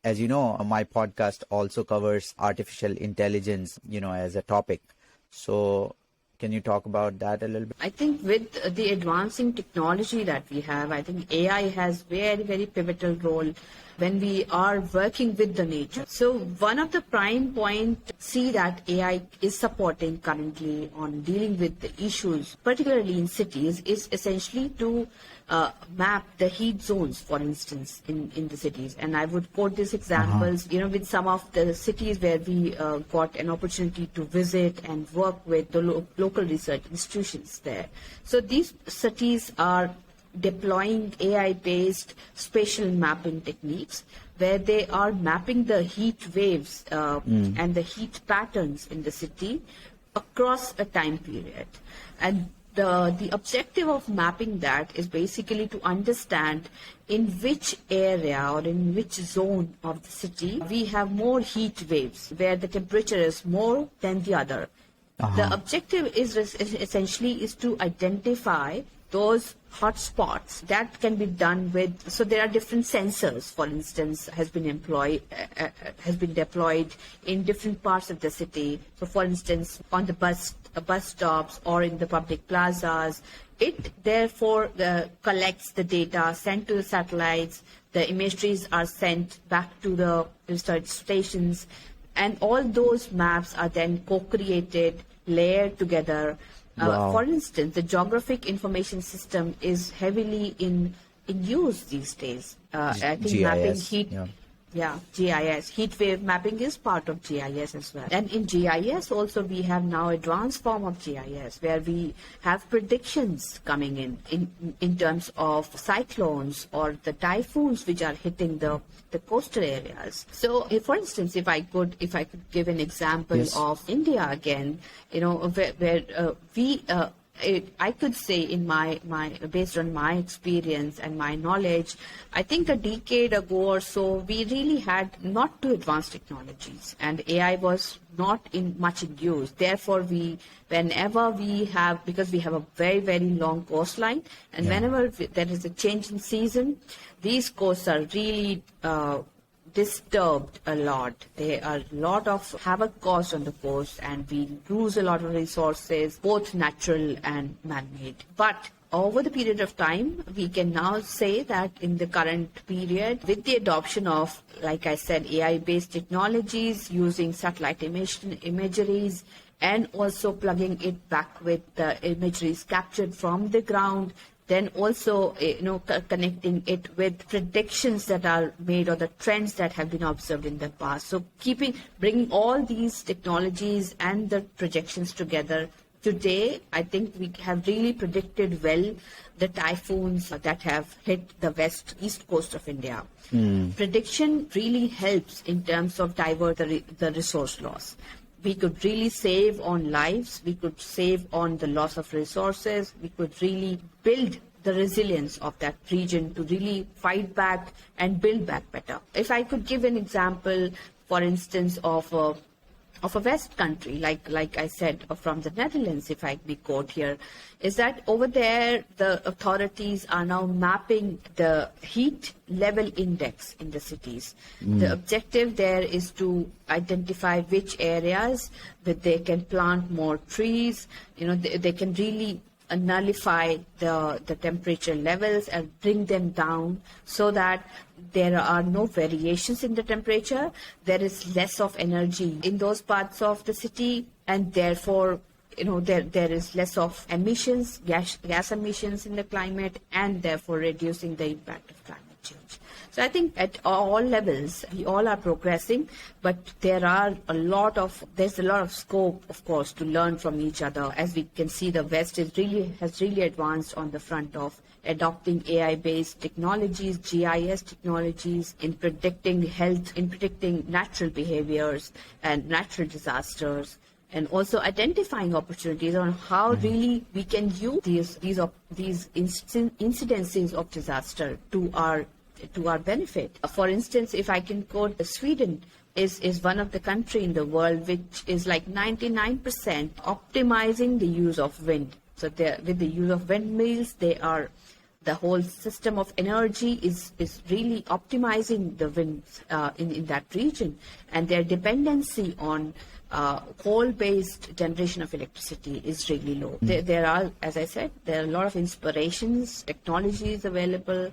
As you know, my podcast also covers artificial intelligence, as a topic. So can you talk about that a little bit? I think with the advancing technology that we have, I think AI has very, very pivotal role when we are working with the nature. So one of the prime point see that AI is supporting currently on dealing with the issues, particularly in cities, is essentially to map the heat zones, for instance, in the cities. And I would quote these examples, with some of the cities where we got an opportunity to visit and work with the local research institutions there. So these cities are deploying AI-based spatial mapping techniques where they are mapping the heat waves and the heat patterns in the city across a time period. And the objective of mapping that is basically to understand in which area or in which zone of the city we have more heat waves, where the temperature is more than the other. The objective is essentially to identify those hotspots. That can be done with, so there are different sensors, for instance, has been deployed in different parts of the city. So for instance, on the bus stops or in the public plazas, it therefore collects the data sent to the satellites. The imageries are sent back to the research stations, and all those maps are then co-created, layered together. Wow. For instance, the geographic information system is heavily in use these days. I think GIS, mapping heat. yeah. GIS. Heat wave mapping is part of GIS as well. And in GIS also we have now a advanced form of GIS where we have predictions coming in terms of cyclones or the typhoons which are hitting the coastal areas. So for instance, if I could give an example of India again, where we I could say in my based on my experience and my knowledge, I think a decade ago or so, we really had not too advanced technologies, and AI was not much in use. Therefore, whenever we have, because we have a very, very long coastline, and whenever there is a change in season, these coasts are really disturbed a lot. There are a lot of havoc caused on the coast, and we lose a lot of resources, both natural and man-made. But over the period of time, we can now say that in the current period, with the adoption of, like I said, AI-based technologies using satellite imageries, and also plugging it back with the imageries captured from the ground, then also connecting it with predictions that are made or the trends that have been observed in the past. So bringing all these technologies and the projections together, today I think we have really predicted well the typhoons that have hit the east coast of India. Prediction really helps in terms of divert the resource loss. We could really save on lives, we could save on the loss of resources, we could really build the resilience of that region to really fight back and build back better. If I could give an example, for instance, of a West country, like I said, from the Netherlands, if I be quote here, is that over there the authorities are now mapping the heat level index in the cities. The objective there is to identify which areas that they can plant more trees. They can really nullify the temperature levels and bring them down so that there are no variations in the temperature. There is less of energy in those parts of the city, and therefore there is less of emissions, gas emissions in the climate, and therefore reducing the impact of climate change. So I think at all levels, we all are progressing, but there's a lot of scope, of course, to learn from each other. As we can see, the West has really advanced on the front of adopting AI-based technologies, GIS technologies, in predicting health, in predicting natural behaviors and natural disasters, and also identifying opportunities on how really we can use these incidences of disaster to our benefit. For instance, if I can quote, Sweden is one of the countries in the world which is like 99% optimizing the use of wind. So with the use of windmills, they are The whole system of energy is really optimizing the winds in that region, and their dependency on coal-based generation of electricity is really low. There are, as I said, there are a lot of inspirations, technologies available.